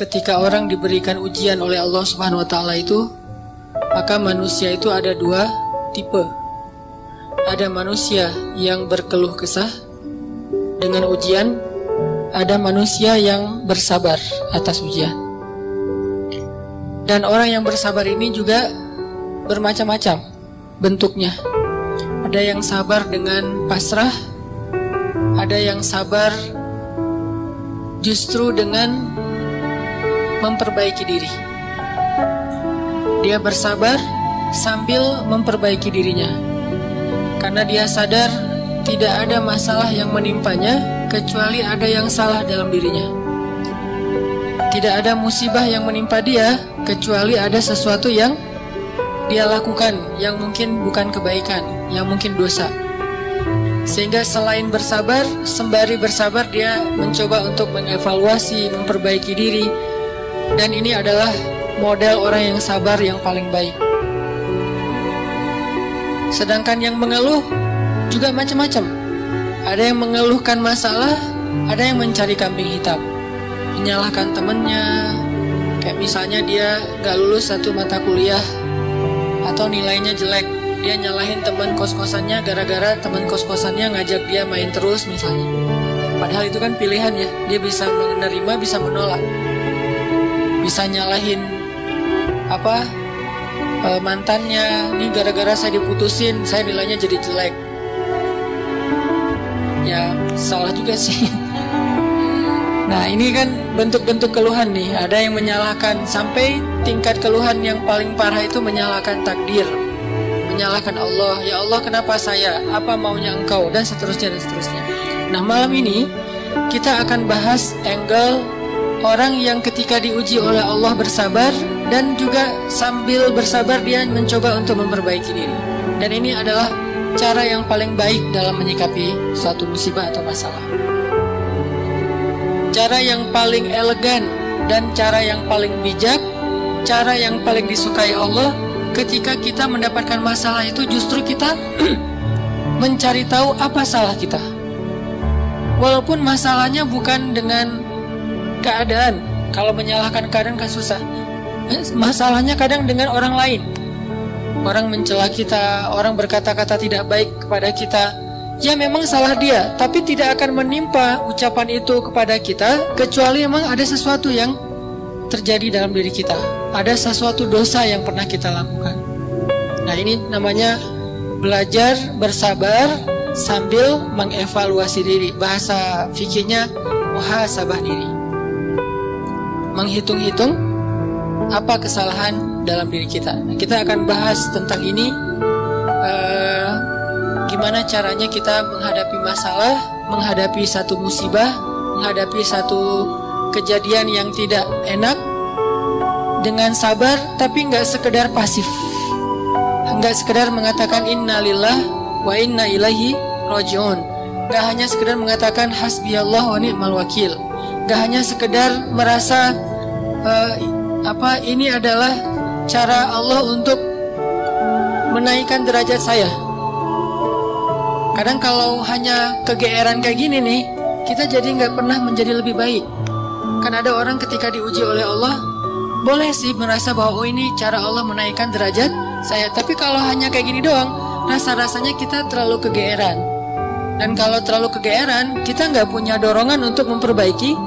ketika orang diberikan ujian oleh Allah Subhanahu wa Ta'ala itu, maka manusia itu ada dua tipe. Ada manusia yang berkeluh kesah dengan ujian, ada manusia yang bersabar atas ujian. Dan orang yang bersabar ini juga bermacam-macam bentuknya. Ada yang sabar dengan pasrah, ada yang sabar justru dengan memperbaiki diri. Dia bersabar sambil memperbaiki dirinya, karena dia sadar tidak ada masalah yang menimpanya kecuali ada yang salah dalam dirinya. Tidak ada musibah yang menimpa dia kecuali ada sesuatu yang dia lakukan yang mungkin bukan kebaikan, yang mungkin dosa. Sehingga selain bersabar, sembari bersabar dia mencoba untuk mengevaluasi, memperbaiki diri. Dan ini adalah model orang yang sabar yang paling baik. Sedangkan yang mengeluh juga macam-macam. Ada yang mengeluhkan masalah, ada yang mencari kambing hitam, menyalahkan temannya. Kayak misalnya dia gak lulus satu mata kuliah atau nilainya jelek, dia nyalahin teman kos-kosannya gara-gara teman kos-kosannya ngajak dia main terus misalnya. Padahal itu kan pilihan ya, dia bisa menerima, bisa menolak. Bisa nyalahin mantannya, nih gara-gara saya diputusin, saya nilainya jadi jelek. Ya salah juga sih. Nah ini kan bentuk-bentuk keluhan nih. Ada yang menyalahkan, sampai tingkat keluhan yang paling parah itu menyalahkan takdir, menyalahkan Allah. Ya Allah kenapa saya, apa maunya engkau, dan seterusnya dan seterusnya. Nah malam ini kita akan bahas angle orang yang ketika diuji oleh Allah bersabar, dan juga sambil bersabar dia mencoba untuk memperbaiki diri. Dan ini adalah cara yang paling baik dalam menyikapi suatu musibah atau masalah. Cara yang paling elegan dan cara yang paling bijak, cara yang paling disukai Allah ketika kita mendapatkan masalah itu justru kita mencari tahu apa salah kita. Walaupun masalahnya bukan dengan keadaan. Kalau menyalahkan keadaan kan susah. Masalahnya kadang dengan orang lain. Orang mencela kita, orang berkata-kata tidak baik kepada kita. Ya memang salah dia, tapi tidak akan menimpa ucapan itu kepada kita kecuali memang ada sesuatu yang terjadi dalam diri kita. Ada sesuatu dosa yang pernah kita lakukan. Nah ini namanya belajar bersabar sambil mengevaluasi diri. Bahasa fikihnya muhasabah diri. Menghitung-hitung apa kesalahan dalam diri kita. Nah, kita akan bahas tentang ini, gimana caranya kita menghadapi masalah, menghadapi satu musibah, menghadapi satu kejadian yang tidak enak dengan sabar, tapi nggak sekedar pasif, nggak sekedar mengatakan innalillah wa inna ilaihi rajiun, nggak hanya sekedar mengatakan hasbiyallah wa ni'mal wakil, nggak hanya sekedar merasa ini adalah cara Allah untuk menaikkan derajat saya. Kadang kalau hanya kegeeran kayak gini nih, kita jadi nggak pernah menjadi lebih baik. Kan ada orang ketika diuji oleh Allah, boleh sih merasa bahwa ini cara Allah menaikkan derajat saya. Tapi kalau hanya kayak gini doang, rasa-rasanya kita terlalu kegeeran. Dan kalau terlalu kegeeran, kita nggak punya dorongan untuk memperbaiki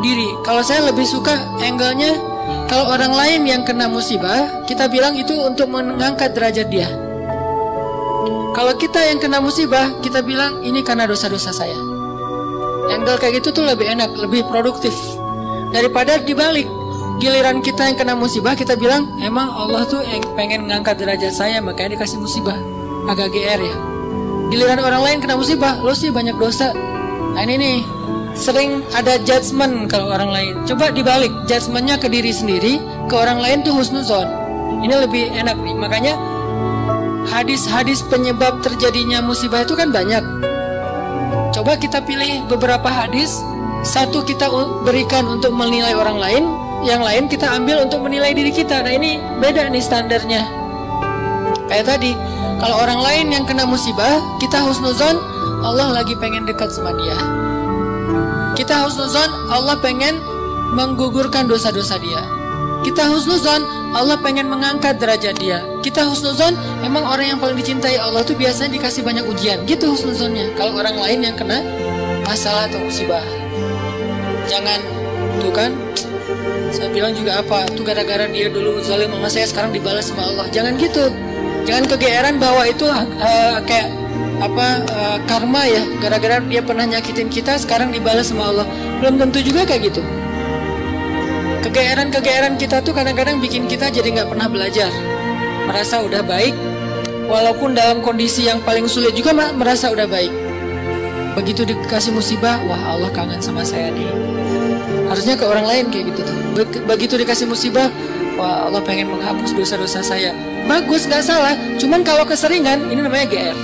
diri. Kalau saya lebih suka angle-nya, kalau orang lain yang kena musibah, kita bilang itu untuk mengangkat derajat dia. Kalau kita yang kena musibah, kita bilang ini karena dosa-dosa saya. Angle kayak gitu tuh lebih enak, lebih produktif. Daripada dibalik, giliran kita yang kena musibah, kita bilang emang Allah tuh yang pengen mengangkat derajat saya, makanya dikasih musibah. Agak GR ya. Giliran orang lain kena musibah, lo sih banyak dosa. Nah ini nih, sering ada judgement kalau orang lain. Coba dibalik, judgementnya ke diri sendiri, ke orang lain tuh husnuzon. Ini lebih enak nih. Makanya hadis-hadis penyebab terjadinya musibah itu kan banyak. Coba kita pilih beberapa hadis, satu kita berikan untuk menilai orang lain, yang lain kita ambil untuk menilai diri kita. Nah ini beda nih standarnya. Kayak tadi, kalau orang lain yang kena musibah, kita husnuzon, Allah lagi pengen dekat sama dia. Kita husnuzon, Allah pengen menggugurkan dosa-dosa dia. Kita husnuzon, Allah pengen mengangkat derajat dia. Kita husnuzon, emang orang yang paling dicintai Allah tuh biasanya dikasih banyak ujian. Gitu husnuzonnya. Kalau orang lain yang kena masalah atau musibah, jangan tuh kan. Saya bilang juga apa, tuh gara-gara dia dulu zalim sama saya, sekarang dibalas sama Allah. Jangan gitu. Jangan kegeeran bahwa itu kayak karma ya. Gara-gara dia pernah nyakitin kita, sekarang dibalas sama Allah. Belum tentu juga kayak gitu. Kegeeran kita tuh kadang-kadang bikin kita jadi nggak pernah belajar. Merasa udah baik, walaupun dalam kondisi yang paling sulit juga merasa udah baik. Begitu dikasih musibah, wah Allah kangen sama saya nih. Harusnya ke orang lain kayak gitu tuh. Begitu dikasih musibah, wah Allah pengen menghapus dosa-dosa saya. Bagus, nggak salah. Cuman kalau keseringan, ini namanya GR.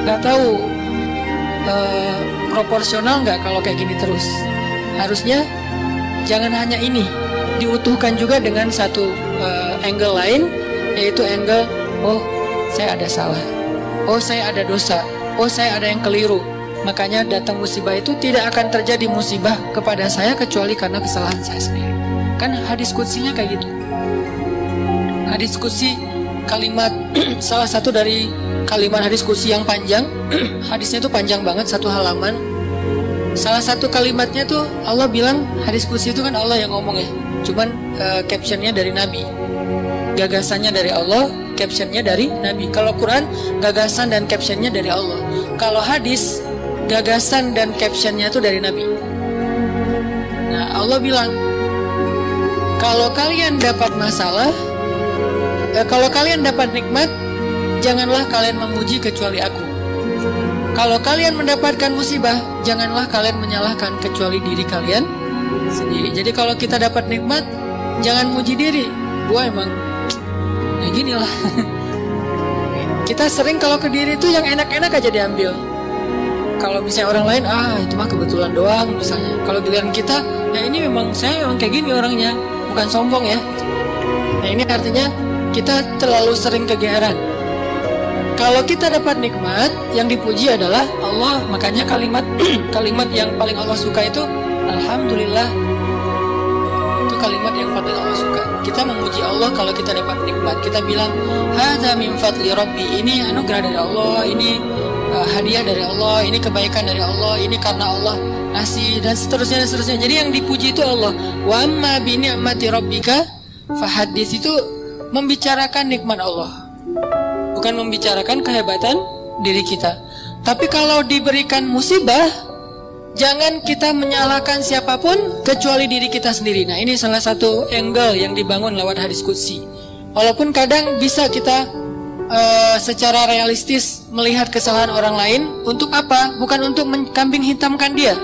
Nggak tahu proporsional nggak kalau kayak gini terus. Harusnya jangan hanya ini, diutuhkan juga dengan satu angle lain, yaitu angle, oh saya ada salah, oh saya ada dosa, oh saya ada yang keliru. Makanya datang musibah itu tidak akan terjadi musibah kepada saya kecuali karena kesalahan saya sendiri. Kan hadis qudsinya kayak gitu. Hadis qudsi kalimat salah satu dari kalimat hadis qudsi yang panjang. Hadisnya itu panjang banget, 1 halaman. Salah satu kalimatnya tuh Allah bilang, hadis qudsi itu kan Allah yang ngomong ya. Cuman captionnya dari Nabi. Gagasannya dari Allah, captionnya dari Nabi. Kalau Quran, gagasan dan captionnya dari Allah. Kalau hadis, gagasan dan captionnya tuh dari Nabi. Nah, Allah bilang, kalau kalian dapat masalah, kalau kalian dapat nikmat, janganlah kalian memuji kecuali aku. Kalau kalian mendapatkan musibah, janganlah kalian menyalahkan kecuali diri kalian sendiri. Jadi kalau kita dapat nikmat, jangan muji diri. Gua emang ya gini lah. Kita sering kalau ke diri itu yang enak-enak aja diambil. Kalau misalnya orang lain, itu mah kebetulan doang misalnya. Kalau giliran kita, ya ini memang saya emang kayak gini orangnya, bukan sombong ya. Nah ini artinya kita terlalu sering kegeeran. Kalau kita dapat nikmat, yang dipuji adalah Allah. Makanya kalimat yang paling Allah suka itu Alhamdulillah. Itu kalimat yang paling Allah suka. Kita memuji Allah kalau kita dapat nikmat. Kita bilang, hadza min fadli rabbi. Ini anugerah dari Allah, ini hadiah dari Allah, ini kebaikan dari Allah, ini karena Allah ngasih, dan seterusnya. Jadi yang dipuji itu Allah. Wa amma bi ni'mati rabbika fahaddits, itu membicarakan nikmat Allah. Bukan membicarakan kehebatan diri kita. Tapi kalau diberikan musibah, jangan kita menyalahkan siapapun kecuali diri kita sendiri. Nah ini salah satu angle yang dibangun lewat hadis qudsi. Walaupun kadang bisa kita secara realistis melihat kesalahan orang lain. Untuk apa? Bukan untuk mengkambing hitamkan dia.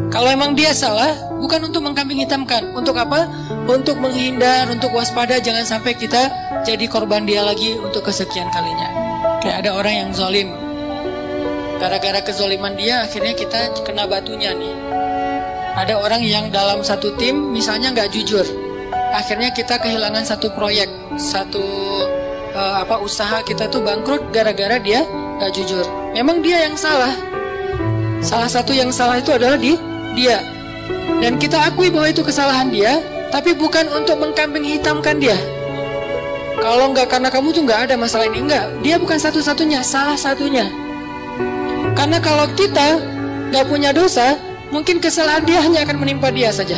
Kalau emang dia salah, bukan untuk mengkambing hitamkan. Untuk apa? Untuk menghindar, untuk waspada, jangan sampai kita jadi korban dia lagi untuk kesekian kalinya. Kayak ada orang yang zalim, gara-gara kezaliman dia akhirnya kita kena batunya nih. Ada orang yang dalam satu tim misalnya nggak jujur, akhirnya kita kehilangan satu proyek, satu usaha kita tuh bangkrut gara-gara dia nggak jujur. Memang dia yang salah. Salah satu yang salah itu adalah dia. Dan kita akui bahwa itu kesalahan dia, tapi bukan untuk mengkambing hitamkan dia. Kalau nggak karena kamu tuh nggak ada masalah ini, enggak. Dia bukan satu-satunya, salah satunya. Karena kalau kita nggak punya dosa, mungkin kesalahan dia hanya akan menimpa dia saja.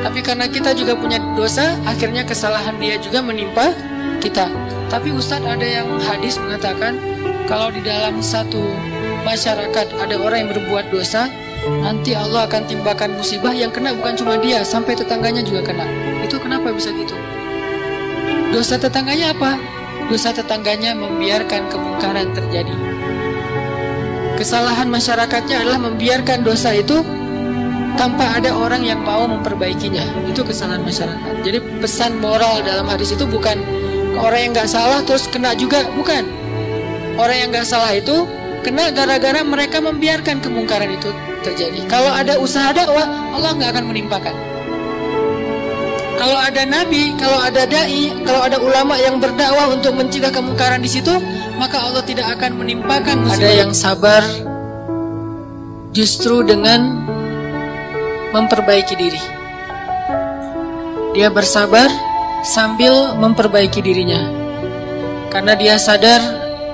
Tapi karena kita juga punya dosa, akhirnya kesalahan dia juga menimpa kita. Tapi Ustadz, ada yang hadis mengatakan, kalau di dalam satu masyarakat ada orang yang berbuat dosa, nanti Allah akan timbakan musibah yang kena bukan cuma dia, sampai tetangganya juga kena. Itu kenapa bisa gitu? Dosa tetangganya apa? Dosa tetangganya membiarkan kemungkaran terjadi. Kesalahan masyarakatnya adalah membiarkan dosa itu tanpa ada orang yang mau memperbaikinya. Itu kesalahan masyarakat. Jadi pesan moral dalam hadis itu bukan orang yang gak salah terus kena juga, bukan. Orang yang gak salah itu kena gara-gara mereka membiarkan kemungkaran itu terjadi. Kalau ada usaha dakwah, Allah gak akan menimpakan. Kalau ada nabi, kalau ada dai, kalau ada ulama yang berdakwah untuk mencegah kemungkaran di situ, maka Allah tidak akan menimpakan musibah. Ada yang sabar justru dengan memperbaiki diri. Dia bersabar sambil memperbaiki dirinya, karena dia sadar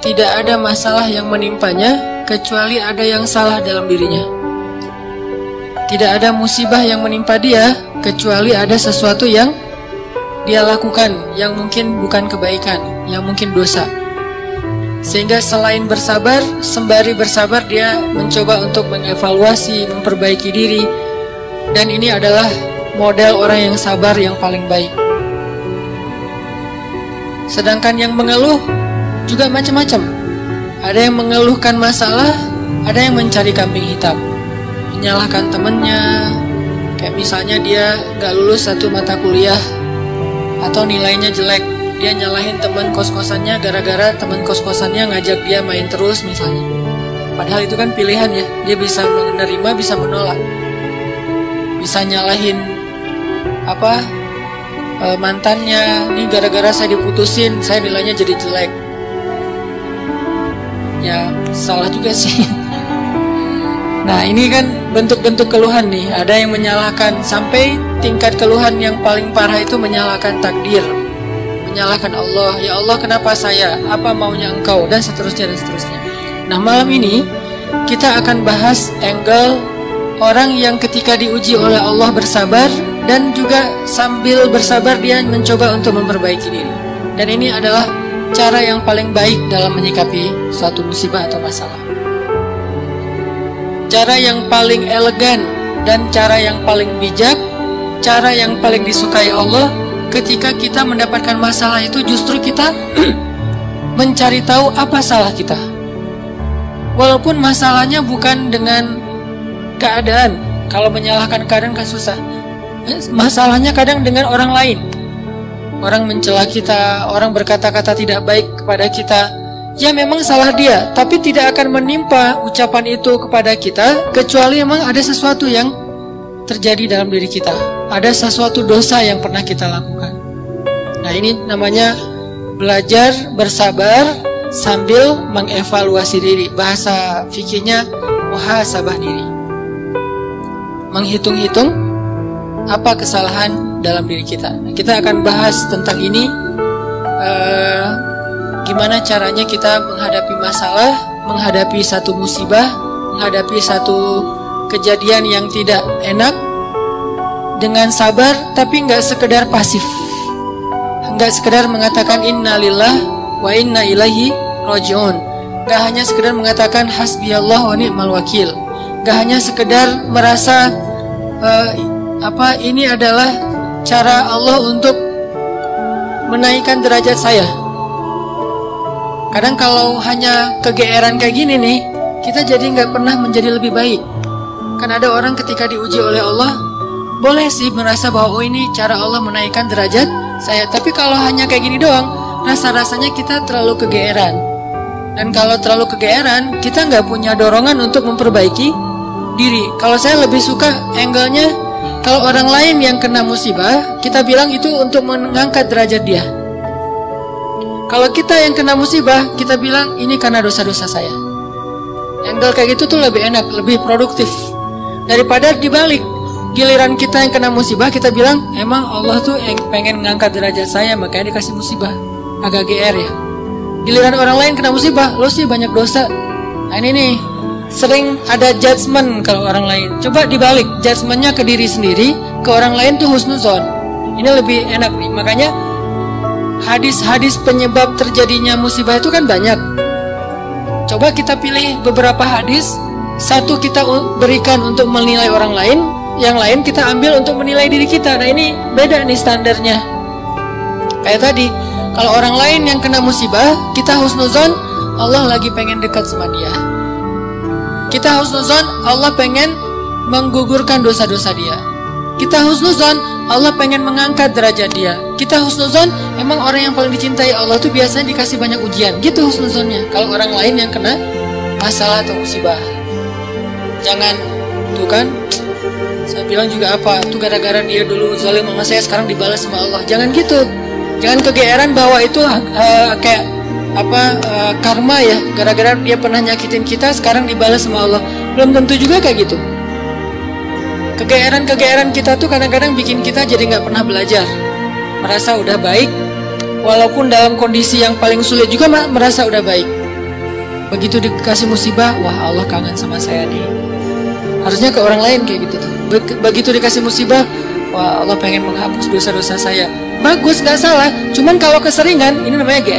tidak ada masalah yang menimpanya kecuali ada yang salah dalam dirinya. Tidak ada musibah yang menimpa dia kecuali ada sesuatu yang dia lakukan yang mungkin bukan kebaikan, yang mungkin dosa. Sehingga selain bersabar, sembari bersabar dia mencoba untuk mengevaluasi, memperbaiki diri. Dan ini adalah model orang yang sabar yang paling baik. Sedangkan yang mengeluh juga macam-macam. Ada yang mengeluhkan masalah, ada yang mencari kambing hitam, menyalahkan temannya. Kayak misalnya dia gak lulus satu mata kuliah atau nilainya jelek, dia nyalahin teman kos-kosannya gara-gara teman kos-kosannya ngajak dia main terus misalnya. Padahal itu kan pilihan ya, dia bisa menerima, bisa menolak. Bisa nyalahin mantannya, ini gara-gara saya diputusin, saya nilainya jadi jelek. Ya salah juga sih. Nah ini kan bentuk-bentuk keluhan nih. Ada yang menyalahkan, sampai tingkat keluhan yang paling parah itu menyalahkan takdir, menyalahkan Allah. Ya Allah kenapa saya, apa maunya engkau, dan seterusnya dan seterusnya. Nah malam ini kita akan bahas angle orang yang ketika diuji oleh Allah bersabar, dan juga sambil bersabar dia mencoba untuk memperbaiki diri. Dan ini adalah cara yang paling baik dalam menyikapi suatu musibah atau masalah. Cara yang paling elegan dan cara yang paling bijak, cara yang paling disukai Allah ketika kita mendapatkan masalah itu justru kita mencari tahu apa salah kita. Walaupun masalahnya bukan dengan keadaan. Kalau menyalahkan keadaan kan susah. Masalahnya kadang dengan orang lain. Orang mencela kita, orang berkata-kata tidak baik kepada kita. Ya memang salah dia, tapi tidak akan menimpa ucapan itu kepada kita kecuali memang ada sesuatu yang terjadi dalam diri kita. Ada sesuatu dosa yang pernah kita lakukan. Nah ini namanya belajar bersabar sambil mengevaluasi diri. Bahasa fikihnya muhasabah diri. Menghitung-hitung apa kesalahan dalam diri kita. Kita akan bahas tentang ini. Gimana caranya kita menghadapi masalah, menghadapi satu musibah, menghadapi satu kejadian yang tidak enak dengan sabar, tapi nggak sekedar pasif, nggak sekedar mengatakan innalillah wa inna ilaihi rajiun, nggak hanya sekedar mengatakan hasbiyallah wa ni'mal wakil, nggak hanya sekedar merasa ini adalah cara Allah untuk menaikkan derajat saya. Kadang kalau hanya kegeeran kayak gini nih, kita jadi nggak pernah menjadi lebih baik. Kan ada orang ketika diuji oleh Allah, boleh sih merasa bahwa oh ini cara Allah menaikkan derajat saya. Tapi kalau hanya kayak gini doang, rasa-rasanya kita terlalu kegeeran. Dan kalau terlalu kegeeran, kita nggak punya dorongan untuk memperbaiki diri. Kalau saya lebih suka angle-nya, kalau orang lain yang kena musibah, kita bilang itu untuk mengangkat derajat dia. Kalau kita yang kena musibah, kita bilang ini karena dosa-dosa saya. Angle kayak gitu tuh lebih enak, lebih produktif. Daripada dibalik, giliran kita yang kena musibah, kita bilang emang Allah tuh yang pengen ngangkat derajat saya, makanya dikasih musibah. Agak GR ya. Giliran orang lain kena musibah, lo sih banyak dosa. Nah ini nih, sering ada judgement kalau orang lain. Coba dibalik, judgementnya ke diri sendiri, ke orang lain tuh husnuzon. Ini lebih enak nih, makanya hadis-hadis penyebab terjadinya musibah itu kan banyak. Coba kita pilih beberapa hadis, satu kita berikan untuk menilai orang lain, yang lain kita ambil untuk menilai diri kita. Nah ini beda nih standarnya. Kayak tadi, kalau orang lain yang kena musibah, kita husnuzon, Allah lagi pengen dekat sama dia. Kita husnuzon, Allah pengen menggugurkan dosa-dosa dia. Kita husnuzon, Allah pengen mengangkat derajat dia. Kita husnuzon, emang orang yang paling dicintai Allah tuh biasanya dikasih banyak ujian. Gitu husnuzonnya. Kalau orang lain yang kena masalah atau musibah, jangan tuh kan, saya bilang juga apa, tuh gara-gara dia dulu zalim sama saya, sekarang dibalas sama Allah. Jangan gitu. Jangan kegeeran bahwa itu kayak karma ya, gara-gara dia pernah nyakitin kita, sekarang dibalas sama Allah. Belum tentu juga kayak gitu. Kegeeran-kegeeran kita tuh kadang-kadang bikin kita jadi nggak pernah belajar. Merasa udah baik, walaupun dalam kondisi yang paling sulit juga merasa udah baik. Begitu dikasih musibah, wah Allah kangen sama saya nih. Harusnya ke orang lain kayak gitu tuh. Begitu dikasih musibah, wah Allah pengen menghapus dosa-dosa saya. Bagus, nggak salah. Cuman kalau keseringan, ini namanya GR.